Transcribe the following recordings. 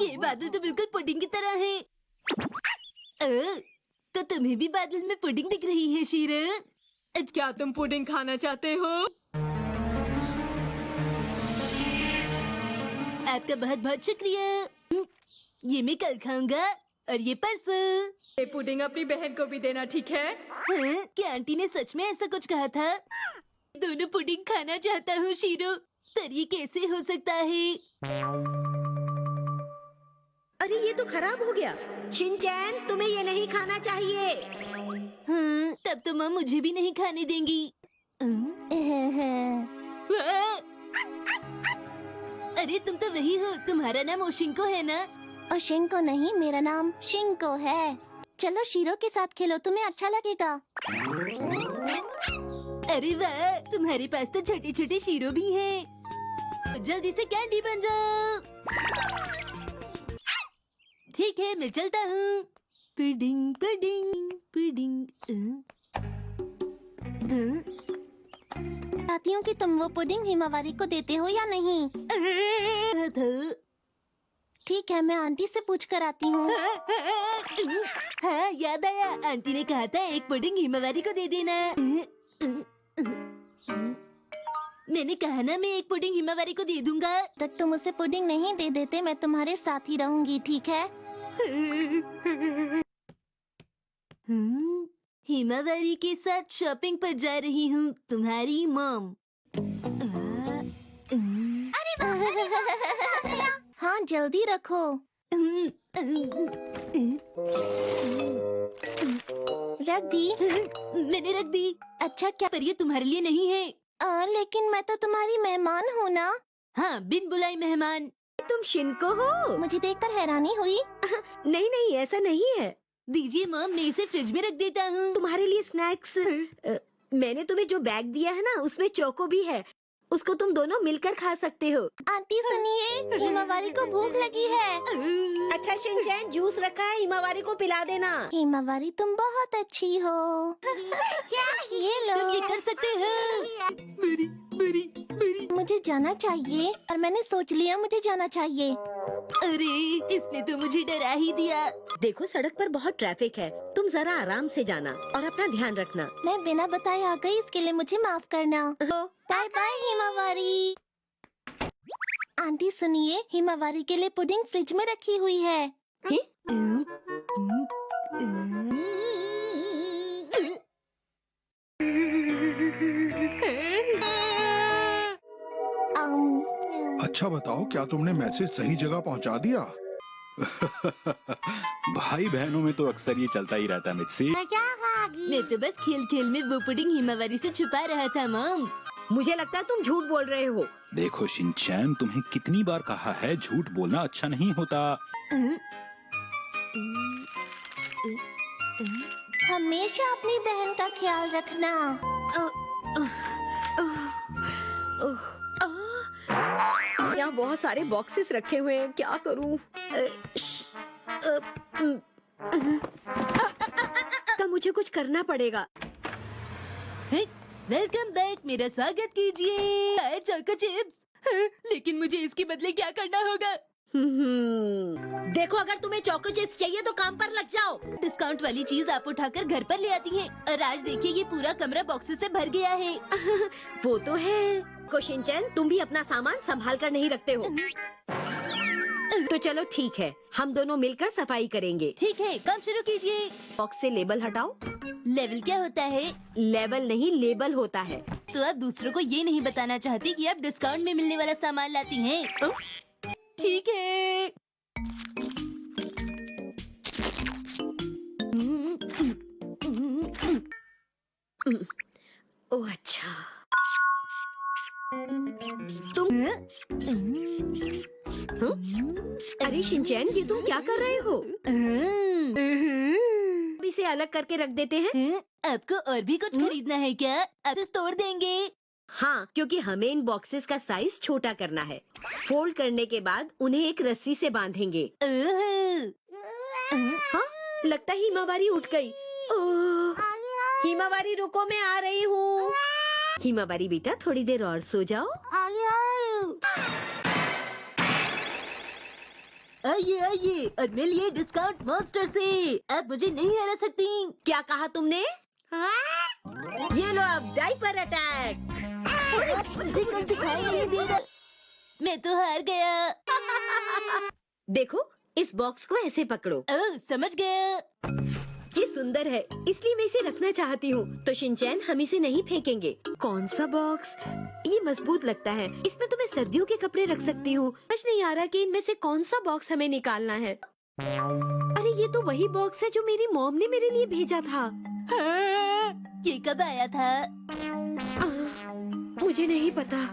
ये बादल तो बिल्कुल पुडिंग की तरह है। तो तुम्हें भी बादल में पुडिंग दिख रही है शीरो? क्या तुम पुडिंग खाना चाहते हो? आपका बहुत बहुत शुक्रिया। ये मैं कल खाऊंगा और ये परसों। ये पुडिंग अपनी बहन को भी देना, ठीक है? हाँ, क्या आंटी ने सच में ऐसा कुछ कहा था? दोनों पुडिंग खाना चाहता हूँ शीरो, पर ये कैसे हो सकता है? अरे ये तो खराब हो गया। शिनचैन, तुम्हें ये नहीं खाना चाहिए। हाँ, तब तो माँ मुझे भी नहीं खाने देंगी। अरे तुम तो वही हो, तुम्हारा नाम ओशिंको है ना? ओशिंको नहीं, मेरा नाम शिंको है। चलो शीरो के साथ खेलो, तुम्हें अच्छा लगेगा। अरे वाह, तुम्हारे पास तो छोटे छोटे शीरो भी हैं। तो जल्दी से कैंडी बन जाओ। ठीक है, मैं चलता हूँ। Pudding pudding pudding. चाहती हूँ कि तुम वो पुडिंग हिमावारी को देते हो या नहीं। ठीक है, मैं आंटी से पूछ कर आती हूँ। हाँ, याद आया, आंटी ने कहा था एक पुडिंग हिमावारी को दे देना। मैंने कहा ना, मैं एक पुडिंग हिमावारी को दे दूंगा। तक तुम उसे पुडिंग नहीं दे देते, मैं तुम्हारे साथ ही रहूंगी, ठीक है? हिमावारी के साथ शॉपिंग पर जा रही हूँ, तुम्हारी मॉम। हाँ, जल्दी रखो। रख दी। मैंने रख दी। अच्छा, क्या? पर ये तुम्हारे लिए नहीं है। लेकिन मैं तो तुम्हारी मेहमान हूँ ना। हाँ, बिन बुलाई मेहमान। तुम शिनको हो? मुझे देखकर हैरानी हुई। नहीं नहीं, ऐसा नहीं है। दीजिए मॉम, मैं इसे फ्रिज में रख देता हूँ। तुम्हारे लिए स्नैक्स। मैंने तुम्हें जो बैग दिया है ना, उसमें चोको भी है। उसको तुम दोनों मिलकर खा सकते हो। आंटी सुनिए, हिमावारी को भूख लगी है। अच्छा शिनचैन, जूस रखा है, हिमावारी को पिला देना। हिमावारी, तुम बहुत अच्छी हो। ये लो। तुम ये कर सकते हो। मेरी मेरी मेरी। मुझे जाना चाहिए, और मैंने सोच लिया मुझे जाना चाहिए। अरे, इसने तो मुझे डरा ही दिया। देखो, सड़क पर बहुत ट्रैफिक है, तुम जरा आराम से जाना और अपना ध्यान रखना। मैं बिना बताए आ गई, इसके लिए मुझे माफ करना। Bye bye Himawari. आंटी सुनिए, हिमावारी के लिए पुडिंग फ्रिज में रखी हुई है। अच्छा बताओ, क्या तुमने मैसेज सही जगह पहुंचा दिया? भाई बहनों में तो अक्सर ये चलता ही रहता है मित्सी। मैं तो बस खेल खेल में वो पुडिंग हिमावारी से छुपा रहा था मॉम। मुझे लगता है तुम झूठ बोल रहे हो। देखो शिनचैन, तुम्हें कितनी बार कहा है, झूठ बोलना अच्छा नहीं होता। हमेशा अपनी बहन का ख्याल रखना। यहाँ बहुत सारे बॉक्सेस रखे हुए हैं, क्या करूँ? मुझे कुछ करना पड़ेगा। वेलकम बैक, मेरा स्वागत कीजिए। Choco chips. लेकिन मुझे इसके बदले क्या करना होगा? देखो, अगर तुम्हें चोको चिप्स चाहिए तो काम पर लग जाओ। डिस्काउंट वाली चीज आप उठाकर घर पर ले आती हैं, और आज देखिए ये पूरा कमरा बॉक्सेस से भर गया है। वो तो है। शिनचैन, तुम भी अपना सामान संभाल कर नहीं रखते हो। तो चलो ठीक है, हम दोनों मिलकर सफाई करेंगे। ठीक है, काम शुरू कीजिए। बॉक्स से लेबल हटाओ। लेवल क्या होता है? लेवल नहीं, लेबल होता है। तो आप दूसरों को ये नहीं बताना चाहती कि आप डिस्काउंट में मिलने वाला सामान लाती हैं? ठीक है। ओह अच्छा। तुम अरे शिनचैन, ये तुम क्या कर रहे हो? इसे अलग करके रख देते हैं। आपको और भी कुछ खरीदना है क्या? आप इसे तोड़ देंगे। हाँ, क्योंकि हमें इन बॉक्सेस का साइज छोटा करना है। फोल्ड करने के बाद उन्हें एक रस्सी से बांधेंगे। हाँ, लगता है हिमावारी उठ गई। ओह, हिमावारी रुको, मैं आ रही हूँ। हिमावारी बेटा, थोड़ी देर और सो जाओ। आइए आइए और मिलिए डिस्काउंट मॉन्स्टर से। अब मुझे नहीं हरा सकती। क्या कहा तुमने? ये लो अब डायपर अटैक। मुझे कुछ दिखाई नहीं दे रहा। मैं तो हार गया। देखो इस बॉक्स को ऐसे पकड़ो। ओह, समझ गया। ये सुंदर है इसलिए मैं इसे रखना चाहती हूँ। तो शिनचैन हम इसे नहीं फेंकेंगे। कौन सा बॉक्स? ये मजबूत लगता है। इसमें तो मैं सर्दियों के कपड़े रख सकती हूँ। समझ नहीं आ रहा कि इनमें से कौन सा बॉक्स हमें निकालना है। अरे ये तो वही बॉक्स है जो मेरी मॉम ने मेरे लिए भेजा था। हाँ, ये कब आया था? मुझे नहीं पता।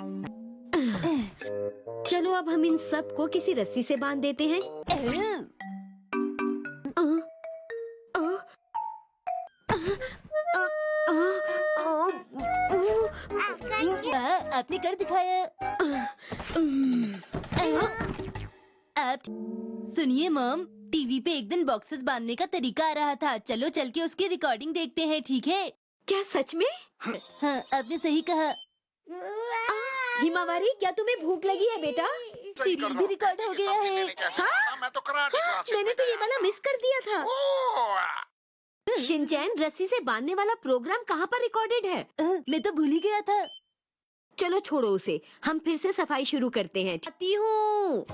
चलो अब हम इन सब को किसी रस्सी से बांध देते हैं। आपने कर दिखाया। आप सुनिए मॉम, टीवी पे एक दिन बॉक्सेस बांधने का तरीका आ रहा था। चलो चल के उसकी रिकॉर्डिंग देखते हैं, ठीक है? क्या सच में? हाँ, आपने सही कहा। हिमावारी क्या तुम्हें भूख लगी है बेटा? सीरियल भी रिकॉर्ड हो गया है। मैं तो कराटे हाँ, मैंने तो ये वाला मिस कर दिया था। शिनचैन रस्सी से बांधने वाला प्रोग्राम कहाँ पर रिकॉर्डेड है? मैं तो भूल ही गया था। चलो छोड़ो उसे, हम फिर से सफाई शुरू करते हैं। चाहती हूँ।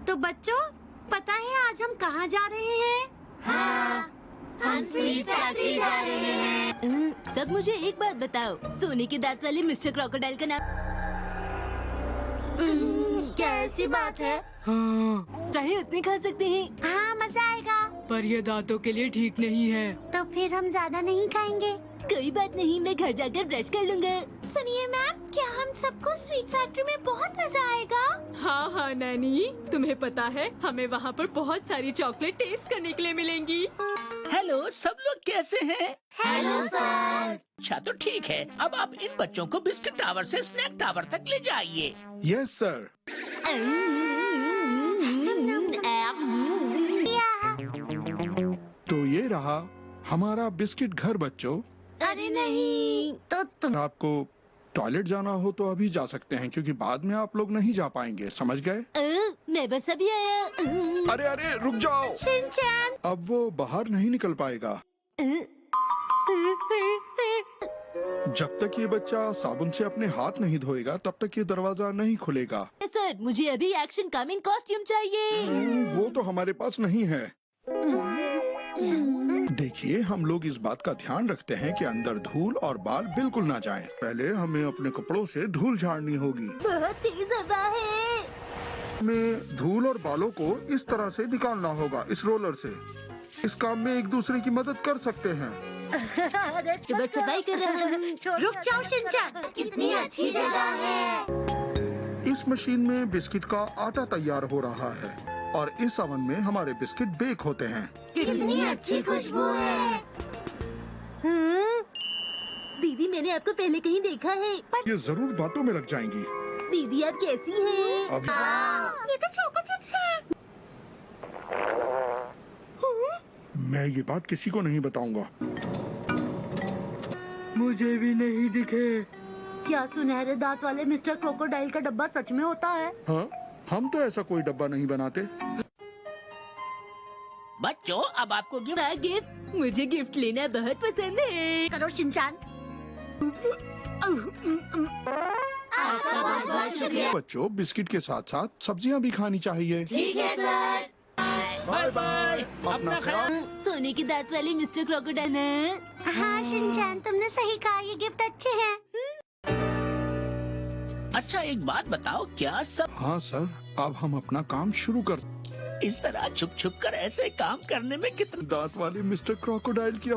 तो बच्चों पता है आज हम कहाँ जा रहे हैं? हाँ, हम स्वीट फैक्ट्री जा रहे हैं। सब मुझे एक बात बताओ, सोने के दांत वाले मिस्टर क्रोकोडाइल का नाम क्या ऐसी बात है? हाँ, चाहे उतने खा सकते हैं। हाँ, मजा आएगा। पर ये दांतों के लिए ठीक नहीं है। तो फिर हम ज्यादा नहीं खाएंगे। कोई बात नहीं, मैं घर जाकर ब्रश कर लूंगा। सुनिए मैम, क्या हम सबको स्वीट फैक्ट्री में बहुत मजा आएगा? हाँ हाँ नैनी, तुम्हें पता है हमें वहाँ पर बहुत सारी चॉकलेट टेस्ट करने के लिए मिलेंगी। हेलो, सब लोग कैसे हैं? Hello sir. अच्छा तो ठीक है, अब आप इन बच्चों को बिस्किट टावर से स्नैक टावर तक ले जाइए। Yes sir. तो ये रहा हमारा बिस्किट घर बच्चों। अरे नहीं, तो तुम आपको टॉयलेट जाना हो तो अभी जा सकते हैं, क्योंकि बाद में आप लोग नहीं जा पाएंगे, समझ गए? मैं बस अभी आया। अरे अरे रुक जाओ। शिनचैन। अब वो बाहर नहीं निकल पाएगा जब तक ये बच्चा साबुन से अपने हाथ नहीं धोएगा, तब तक ये दरवाजा नहीं खुलेगा। सर, मुझे अभी एक्शन कमिंग कॉस्ट्यूम चाहिए। वो तो हमारे पास नहीं है। देखिए, हम लोग इस बात का ध्यान रखते हैं कि अंदर धूल और बाल बिल्कुल ना जाएं। पहले हमें अपने कपड़ों से धूल झाड़नी होगी। बहुत तेज हवा है। हमें धूल और बालों को इस तरह से निकालना होगा, इस रोलर से। इस काम में एक दूसरे की मदद कर सकते हैं। सुबह सफाई कर रहा हूँ। रुक जाओ शिनचैन, कितनी अच्छी जगह है। इस मशीन में बिस्किट का आटा तैयार हो रहा है और इस ओवन में हमारे बिस्किट बेक होते हैं। कितनी अच्छी खुशबू है। दीदी, मैंने आपको पहले कहीं देखा है। पर ये जरूर बातों में लग जाएंगी। दीदी, आप कैसी हैं? अभी ये तो चोको चिप्स है। मैं ये बात किसी को नहीं बताऊंगा। मुझे भी नहीं दिखे। क्या सुनहरे दांत वाले मिस्टर क्रोकोडाइल का डब्बा सच में होता है? हाँ, हम तो ऐसा कोई डब्बा नहीं बनाते। बच्चों, अब आपको गिफ्ट। गिफ्ट? मुझे गिफ्ट लेना बहुत पसंद है। करो शिनचैन। आपका बहुत बहुत शुक्रिया। बच्चों, बिस्किट के साथ साथ सब्जियां भी खानी चाहिए। ठीक है सर। बाय बाय, अपना अपना ख्याल। ख्याल। सोने के दांत वाले मिस्टर क्रोकोडाइल। हाँ शिनचैन, तुमने सही कहा, ये गिफ्ट अच्छे हैं। अच्छा एक बात बताओ, क्या सब हाँ सर, अब हम अपना काम शुरू कर। इस तरह छुप छुप कर ऐसे काम करने में कितना दांत वाले मिस्टर क्रोकोडाइल की